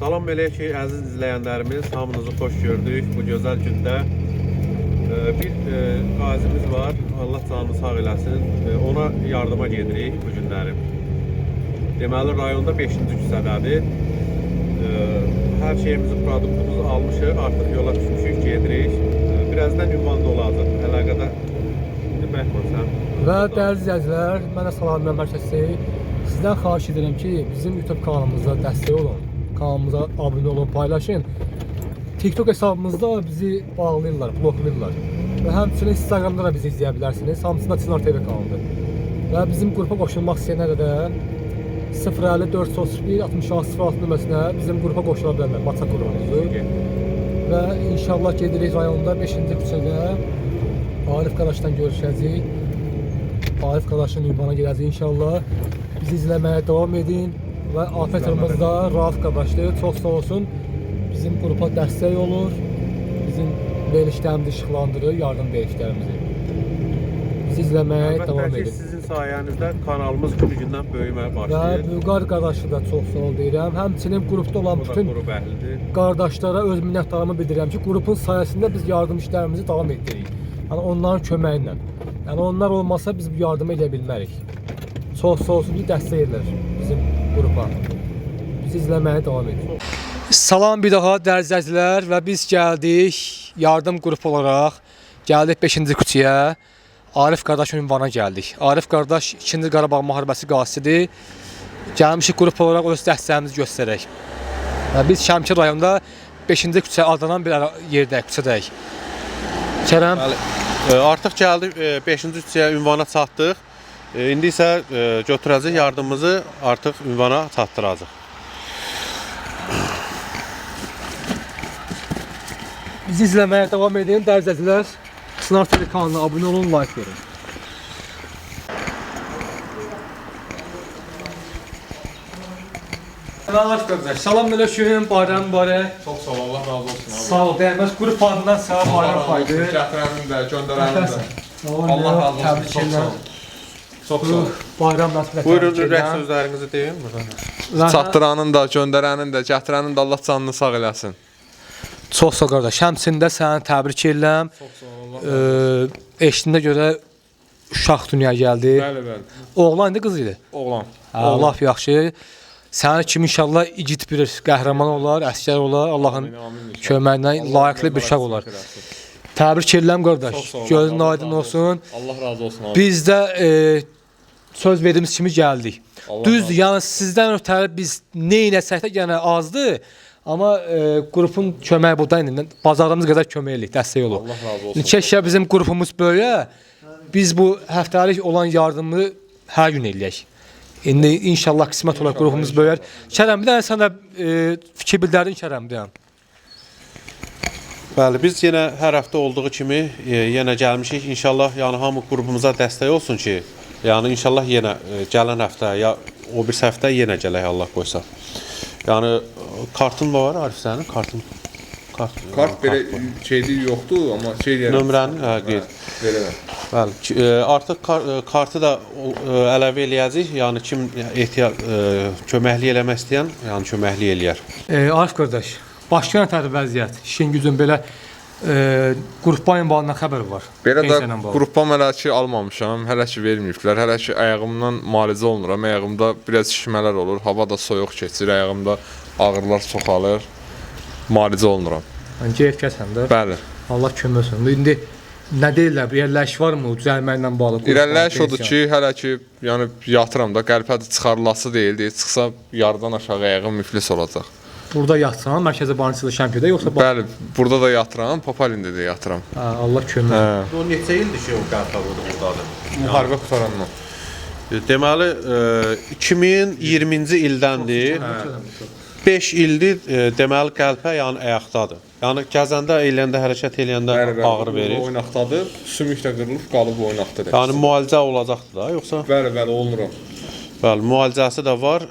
Salam belə ki, əziz izləyənlərimiz, hamınızı xoş gördük bu gözəl gündə. Bir qazimiz var, Allah canını sağ eləsin. Ona yardıma gedirik bu günləri. Deməli, rayonda 5-ci küçədədir. Hər şeyimizi, produktumuzu almışıq, artıq yola düşmüşük, gedirik. Birazdan ünvanda olacaq, əlaqədə. Bəhman sən. Və dəyərli izləyicilər, mənə salam məmləkəti. Sizdən xahiş edirəm ki, bizim YouTube kanalımıza dəstək olun. Kanalımıza abunə olun, paylaşın. TikTok hesabımızda bizi bağlayırlar, bloklayırlar. Və həmçinin Instagramda da bizi izləyə bilərsiniz. Hamısında Çınar TV kanalıdır. Və bizim qrupa qoşulmaq istəyənlərə də 05431-6606 nömrəsinə bizim qrupa qoşula bilərlər, WhatsApp qrupumuzu. Və inşallah gedirik rayonda 5-ci küçədə Arif qardaşdan görüşəcəyik. Arif qardaşın ünvana girəcəyik inşallah. Bizi izləməyə davam edin. Və Afət Rımızda Rauf qardaşdır. Çox sağ olsun. Bizim qrupa dəstək olur. Bizim verilişlərimizi işıqlandırır, yardım verilişlərimizi. Bizi izləməyə davam edin. Sizin sayənizdə kanalımız günü-gündən böyüməyə başlayır. Və Vüqar qardaşı da çox sağ ol deyirəm. Həmçinin qrupda olan bütün qardaşlara öz minnətdarlığımı bildirirəm ki, qrupun sayəsində biz yardım işlərimizi davam etdiririk. Yəni onların köməyi ilə. Yəni onlar olmasa biz bu yardımı edə bilmərik. Çox sağ olsun ki, dəstək edirlər bizim qrupa. Bizi izləməyə davam edin. Salam bir daha dəyərli izləyicilər və biz gəldik yardım qrupu olaraq. Gəldik 5-ci küçəyə. Arif qardaşın ünvana gəldik. Arif qardaş 2-ci Qarabağ müharibəsi qazisidir. Gəlmişik qrup olaraq öz dəstəyimizi göstərək. Və biz Şəmkir rayonunda 5-ci küçə adlanan bir yerdəyik, küçədəyik. Kərəm. Artıq gəldik 5-ci küçəyə ünvana çatdıq. İndi isə götürəcək yardımımızı artıq ünvana çatdıracaq. Bizi izləməyə davam edin, dəyərli izləyicilər. Çınar TV kanalına abunə olun, like verin. Arif qardaş, salam əleykum, bayram mübarək. Çox sağ ol, Allah razı olsun abi. Sağ ol, dəyməz qrup adından sağ bayram paydı. Gətirənin də, göndərənin də. Allah razı olsun, çox sağ ol. Çox sağ ol. Bayram nəsib Buyurun, ürək sözlərinizi deyin burada. Çatdıranın da, göndərənin də, gətirənin də Allah canını sağ eləsin. Çox sağ ol qardaş, həmçində səni təbrik edirəm. Çox sağ ol, Allah razı olsun. Eşitdiyinə görə uşaq dünyaya gəldi. Bəli, bəli. Oğlan idi, qız idi? Oğlan. Allah yaxşı. Sənin kimi inşallah igid bir qəhrəman olar, əsgər olar, Allahın köməyinə layiqli bir uşaq olar. Təbrik edirəm qardaş. Gözün aydın olsun. Allah razı olsun abi. Biz də söz verdiyimiz kimi gəldik. Düzdür, yəni sizdən ötəri biz nə edəsək də yəni azdır. Amma qrupun köməyi budan indi bazardığımız qədər kömək edirik, dəstək olur. Allah razı olsun. Keşke bizim qrupumuz böyle, biz bu həftəlik olan yardımı hər gün eləyək. İndi inşallah qismət olaraq qrupumuz böyür. Kərəm, bir dənə sən də fikir bildirdin Kərəmdən. Bəli, biz yenə hər həftə olduğu kimi yenə gəlmişik. İnşallah yəni hamı qrupumuza dəstək olsun ki, yəni inşallah yenə gələn həftə ya o bir həftə yenə gələk Allah qoysa. Yəni kartın mı var Arif sənin? Kart belə şeydi yoxdur, amma şey deyirəm. Nömrəni qeyd. Verirəm. Bəli, artıq kartı da əlavə eləyəcəyik. Yəni kim köməklik eləmək istəyən, yəni köməklik eləyər. Arif qardaş, başqa nətədir vəziyyət? İşin gücün belə qrupa ünvanından xəbər var. Belə də qrupam hələ ki almamışam, hələ ki verməyiblər. Hələ ki ayağımdan müalicə olunuram. Ayağımda biraz şişmələr olur, hava da soyuq keçir, ayağımda ağrılar çoxalır. Müalicə olunuram. Yəni keyfkəsən də. Bəli. Allah kömək olsun. İndi nə deyirlər, bir irəliləş varmı düzəlməklə bağlı? İrəliləş odur ki, hələ ki yəni yatıram da, qəlpədə çıxarılası deyil, çıxsa yarıdan aşağı ayağım müflis olacaq. Burada yatsan, Mərkəzi Bançılı Şəmkirdə yoxsa? Bəli, burada da yatıram, Papalində də yatıram. Allah kömək. O neçə ildir ki, o qəlpə buradadır? Müharibə qutarandan. Deməli, 2020-ci ildəndir. 5 ildir deməli qəlpə yəni ayaqdadır. Yəni gəzəndə, eyləndə, hərəkət eləyəndə ağrı verir. Oynaqdadır, sümük də qırılıb qalıb oynaqdadır. Yəni müalicə olacaqdır da, yoxsa? Bəli, bəli, olunuram. Bəli, müalicəsi də var.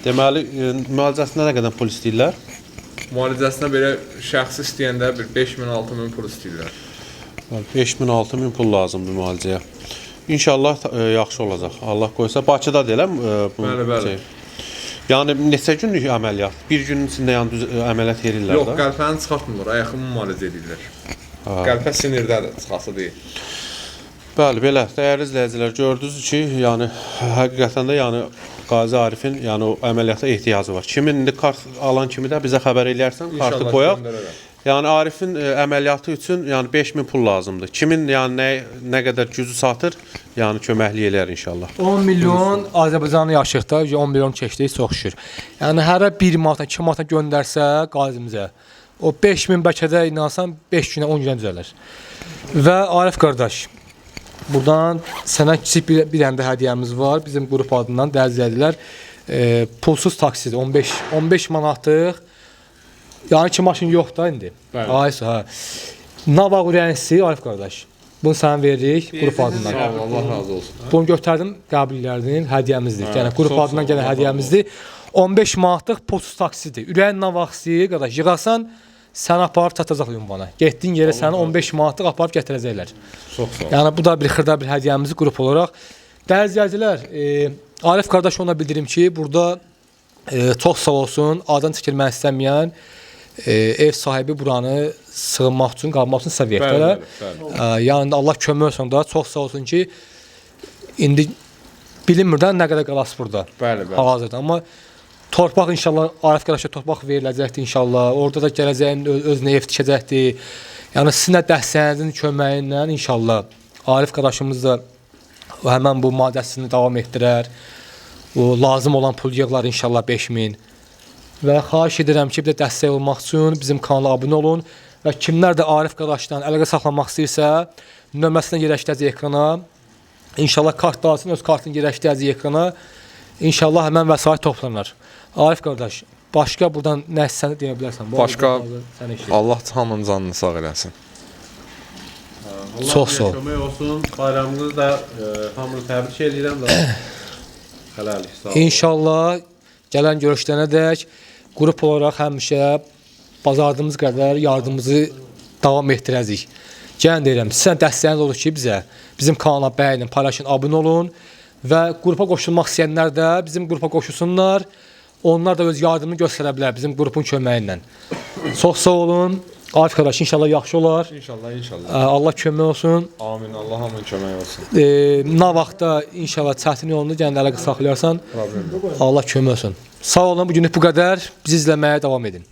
Deməli, müalicəsinə nə qədər pul istəyirlər? Müalicəsinə belə şəxsi istəyəndə bir 5000-6000 pul istəyirlər. 5000-6000 pul lazımdır müalicəyə. İnşallah yaxşı olacaq. Allah qoysa. Bakıda deyiləm bu. Bəli, bəli. Yəni neçə günlük əməliyyat? Bir günün içində yəni düz əməliyyat edirlər Yox, də. qəlpəni çıxartmırlar, ayağımı müalicə edirlər. Qəlpə sinirdədir, çıxası deyil. Bəli, belə dəyərli izləyicilər gördünüz ki, yəni həqiqətən də yəni Qazi Arifin yəni o əməliyyata ehtiyacı var. Kimin indi kart alan kimi də bizə xəbər eləyərsən, kartı İnşallah qoyaq. göndərərəm. Yəni Arifin əməliyyatı üçün yəni 5000 pul lazımdır. Kimin yəni nə qədər gücü satır, yəni köməklik eləyər inşallah. 10 milyon Azərbaycanlı yaşıqda 10 milyon keçdik çox şükür. Yəni hərə 1 manata, 2 manata göndərsə qazimizə o 5000 bəlkə də inansan 5 günə 10 günə düzələr. Və Arif qardaş, buradan sənə kiçik bir dənə də hədiyyəmiz var. Bizim qrup adından dəyərli pulsuz taksidir. 15 manatlıq. Yəni ki maşın yoxdur da indi. Bəli. Aysə, hə. Nava ürəyisi Arif qardaş. Bunu sana veririk qrup adından. Sağ ol, Allah razı olsun. Bunu götərdim, qəbul elədin, hədiyyəmizdir. Yəni qrup çox adından sağ ol, gələn Allah hədiyyəmizdir. 15 manatlıq pulsuz taksidir. Ürəyin navaxsı, qardaş, yığasan sən aparıb çatacaq ünvana. Getdin yerə səni 15 manatlıq aparıb gətirəcəklər. Çox sağ ol. Yəni bu da bir xırda bir hədiyyəmiz qrup olaraq. Dəyərli izləyicilər, Arif qardaş ona bildirim ki, burada çox sağ olsun, adını çəkilmək istəməyən ev sahibi buranı sığınmaq üçün, qalmaq üçün səviyyət Bəli, gələr. Yəni Allah kömək olsun da, çox sağ olsun ki, indi bilinmir də nə qədər qalası burada. Bəli, bəli. Hal-hazırda, amma torpaq inşallah Arif qardaşa torpaq veriləcəkdir inşallah. Orada da gələcəyin özünə ev tikəcəkdir. Yəni sizin də dəstəyinizin köməyi ilə inşallah Arif qardaşımız da həmən bu maddəsini davam etdirər. O lazım olan pul yığılar inşallah 5000. Və xahiş edirəm ki, bir də dəstək olmaq üçün bizim kanala abunə olun və kimlər də Arif qardaşdan əlaqə saxlamaq istəyirsə, nömrəsindən yerləşdirəcək ekrana. İnşallah kart da alsın, öz kartını yerləşdirəcək ekrana. İnşallah həmən vəsait toplanır. Arif qardaş, başqa buradan nə səni deyə bilərsən? Başqa Sən eşit. Allah hamının canını sağ eləsin. Çox sağ ol. Kömək olsun. Bayramınızı da hamını təbrik edirəm də. Hələlik, sağ olun. İnşallah gələn görüşlərənədək qrup olaraq həmişə bacardığımız qədər yardımımızı davam etdirəcəyik. Gəlin deyirəm, sizə dəstəyiniz olur ki, bizim kanala bəyənin, paylaşın, abunə olun və qrupa qoşulmaq istəyənlər də bizim qrupa qoşulsunlar. Onlar da öz yardımını göstərə bilər bizim qrupun köməyi ilə. Çox sağ olun. Arif qardaş, inşallah yaxşı olar. İnşallah, inşallah. Allah kömək olsun. Amin, Allah hamının köməyi olsun. Nə vaxtda inşallah çətin yolunu gəlin əlaqə saxlayarsan, Problem yox. Allah kömək olsun. Sağ olun, bugünlük bu qədər. Bizi izləməyə davam edin.